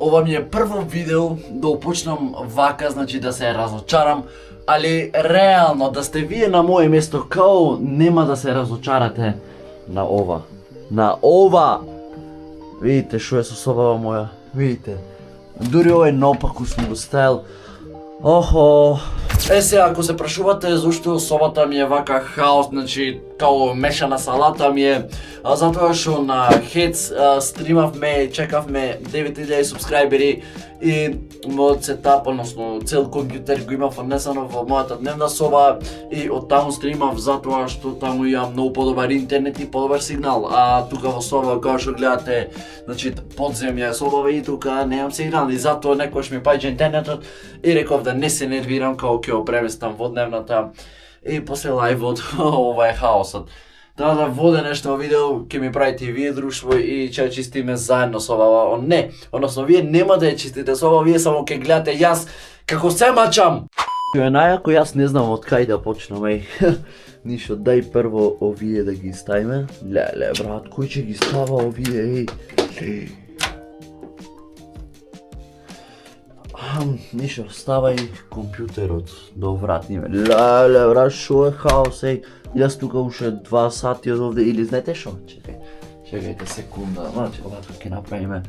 Ова ми е прво видео да опочнам вака, значи да се разочарам, али реално да сте вие на моје место, као нема да се разочарате на ова. На ова! Видите шо е со собава моја, видите. Дури овој наопаку сум го ставил. Охо. Сега, ако се прашувате зашто собата ми е вака хаос, значи као мешана салата ми е, затоа што на Хец стримавме, чекавме 9000 субскрајбери и мојот сетап, односно цел компјутер го имав однесено во мојата дневна соба и од таму стримав затоа што таму имам многу подобар интернет и подобар сигнал, а тука во соба као што гледате, значи подземја е соба и тука немам сигнал и затоа некојаш ми паѓа интернетот и реков да не се нервирам као ќе го преместам во дневната и после лајвот ова е хаосот. Да воде нешто видео ќе ми правите и вие друштво и ќе чистиме заедно собава. Не, односно вие нема да ја чистите собава, вие само ќе гледате јас како се мачам. Ја најако јас не знам од кај да почнам, еј. Ништо, дај прво овие да ги ставиме. Леле брат, кој ќе ги става овие, еј. Ништо, ставај компјутерот да вратиме. Леле брат, шо е хаос, еј. Јас тука уште 2 сати од овде или знаете шо? Чекајте секунда, значи овако ќе направиме.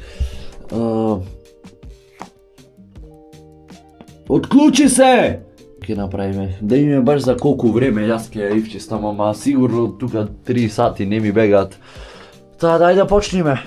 Отклучи се! Ќе направиме. Да име баш за колку време јас ќе ја ивчистам, ама сигурно тука 3 сати не ми бегаат. Та дај да почниме.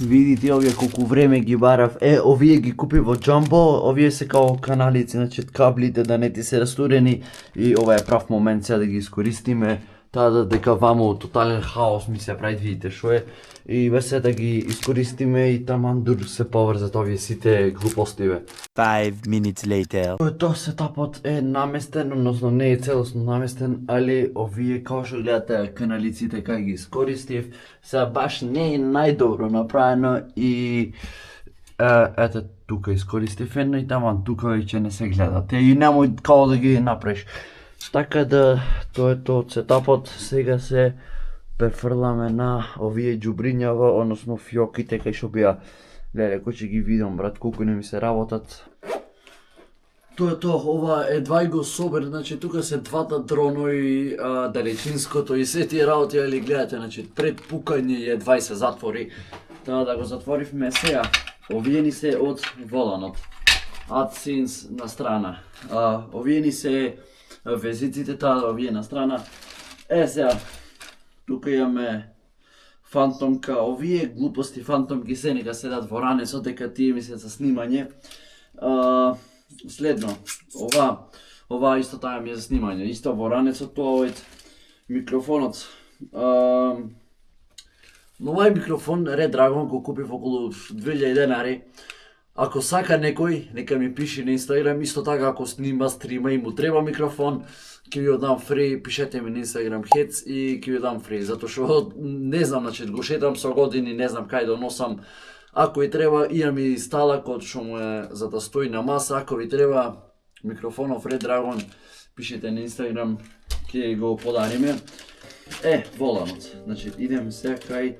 Видите овие колку време ги барав. Овие ги купи во Jumbo, овие се као каналици, значи каблите да не ти се растурени и ова е прав момент сега да ги искористиме. Таа дека ваму тотален хаос ми се прави, видите шо е. И весе да ги искористиме и таман дур се поврзат овие сите глупостиве. 5 minutes later. Тоа сетапот е наместен, односно не е целосно наместен, али овие као што гледате каналиците кај ги искористив, сега баш не е најдобро направено и ете тука искористив едно и таман тука веќе не се гледате и немој као да ги направиш. Така да тоа е тоа од сетапот, сега се префрламе на овие џубрињава, односно фиоките кај што беа. Леле, кој ќе ги видам брат, колку не ми се работат. Тоа е тоа, ова е 2 го собер, значи тука се двата дронови, далечинското и се тие работи, али гледате, значи пред пукање и едва се затвори. Тоа да го затворивме сега. Овие ни се од воланот. AdSense на страна. Овие ни се везиците, таа овие на страна. Сега, тука имаме фантомка, овие глупости фантомки се нека седат во ранецот, дека тие ми се за снимање. Следно, ова исто таа ми е за снимање, исто во ранецот, тоа е микрофонот. Но овај микрофон Red Dragon го купив околу 2000 денари. Ако сака некој, нека ми пише на Инстаграм, исто така ако снима, стрима и му треба микрофон, ќе ви дам фри, пишете ми на Инстаграм Хец и ќе ви дам фри, затоа што не знам, значи го шетам со години, не знам кај да носам. Ако ви треба, имам и сталакот што му е за да стои на маса, ако ви треба микрофонов Red Dragon, пишете на Инстаграм, ќе го подариме. Воланот. Значи идеме сега кај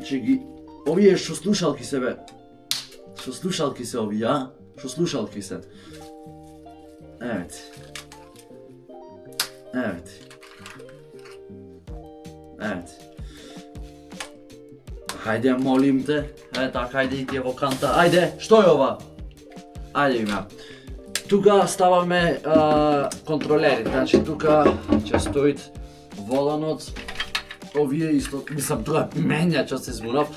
ќе ги овие што слушалки се бе. Што слушалки се овие, а? Што слушалки се? Евете. Хајде, молим те. Така, хајде и тие во канта. Ајде, што е ова? Ајде има. Тука ставаме контролерите, значи тука ќе стоит воланот. Овие исто, мислам тука менјачот се збунав.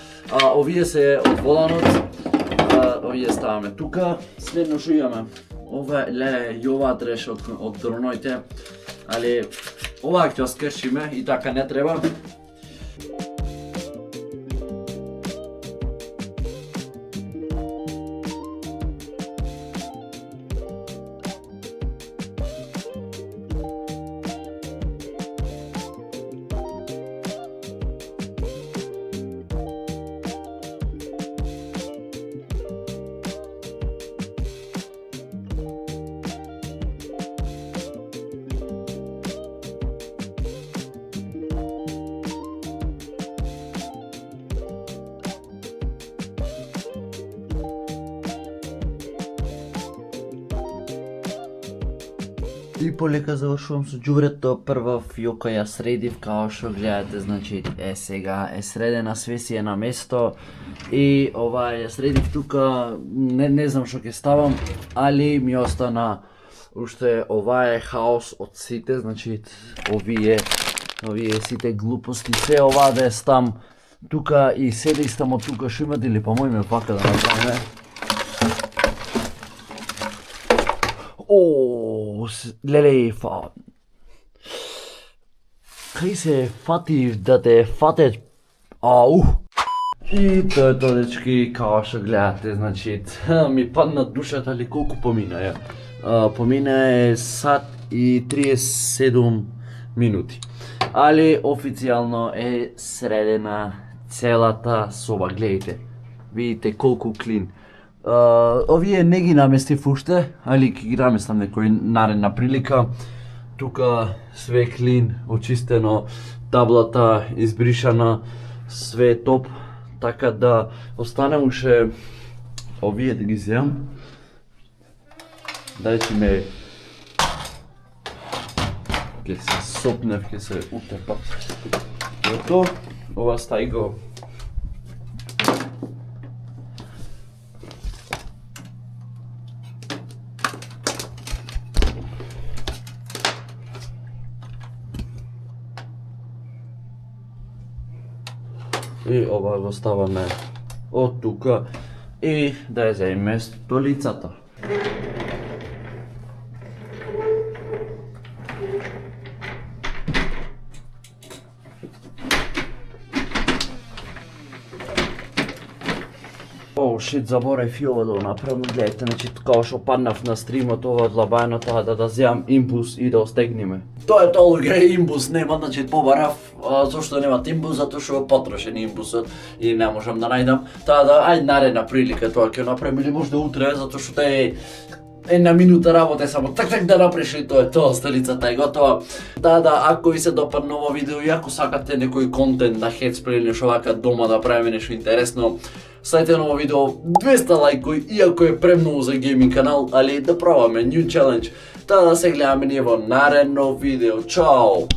Овие се од воланот. Овие ставаме тука. Следно што имаме? Ова е јова треш од дроноите. Али ова ќе скршиме и така не треба. И полека завршувам со ѓубрето, прва фиока ја средив, као што гледате, значи сега е средена, све си е на место и ова ја средив тука, не знам што ќе ставам, али ми остана уште ова е хаос од сите, значи овие сите глупости, се ова да е стам тука и се да истамо тука, што имате ли па мојме пака да направиме? Леле, кај се фати да те фате, И тоа е тоа, дечки, као што гледате, значи, ми падна душата, али колку помина ја? Помина е сат и 37 минути. Али официјално е средена целата соба, гледайте. Видите колку клин. Овие не ги наместив уште, али ќе ги наместам некој наредна прилика. Тука све клин, очистено, таблата избришана, све е топ. Така да остане уште овие да ги земам. Дајте ме... Ке се сопнев, ке се утепа. Ето, ова стај го. И ова го ставаме од тука и да ја земеме столицата. Шит, заборав и ова да го направам, гледайте, значи као што паднав на стримот, ова од лабајната да земам импулс и да остегнеме. Тоа е толку импулс нема, значи побарав, зашто немат импулс, затоа што потрошен импулсот и не можам да најдам. Таа да, ајде наредна прилика тоа ќе направим или можда утре, затоа што тоа е една минута работа е само так да направиш и тоа е тоа, столицата е готова. Да, ако ви се допадна ово видео и ако сакате некој контент на Headsplay или нешто вака дома да правиме нешто интересно, ставите на ово видео 200 лајкови, иако е премногу за гейминг канал, али да пробаме new challenge. Таа да се гледаме ние во наредно видео. Чао!